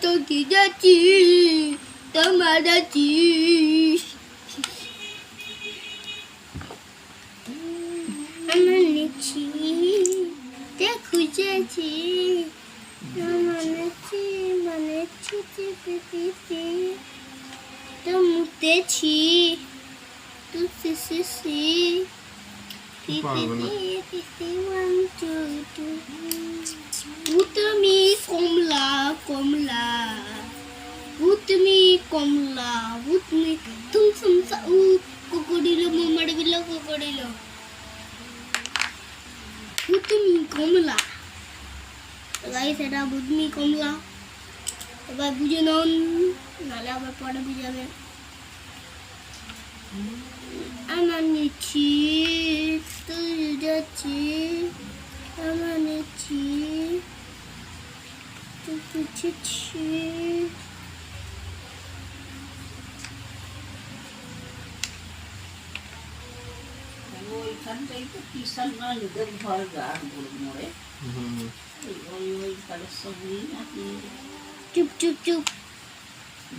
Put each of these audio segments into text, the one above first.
তো কি যাচ্ছি তোমার যাচ্ছিস আমার নিচ্ছি তে খুঁজেছি মানেছি মানেছি চিপি তো মুতেছি তো সিসি ভূতমি কমলা কমলা ভূতমি কমলা ভূতমি তুম সুমসা উ কোকড়িলো মামাড়বিলো কোকড়িলো ভূতমি কমলা গাইস এটা ভূতমি কমলা এবার বুঝে নাও নাহলে আবার পরে বুঝাবে আমার নিচ্ছি তুই যাচ্ছি আমার নিচ্ছি তুই বুঝেছি ওইখানটাই তো কিষান না নিজের ঘর গান মোড়ে ওই তাদের সবই নাকি চুপ চুপ চুপ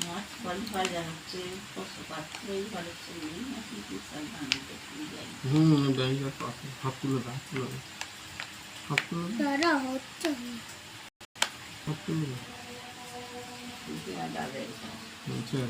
মাছ ফল ভাজা হচ্ছে পশুপাত্র এই ঘরের সবই নাকি কিষান না নিজের যাই হাত তুলে দাও হাত তুলে দাও তারা হচ্ছে হাত তুলে দাও দাদা আচ্ছা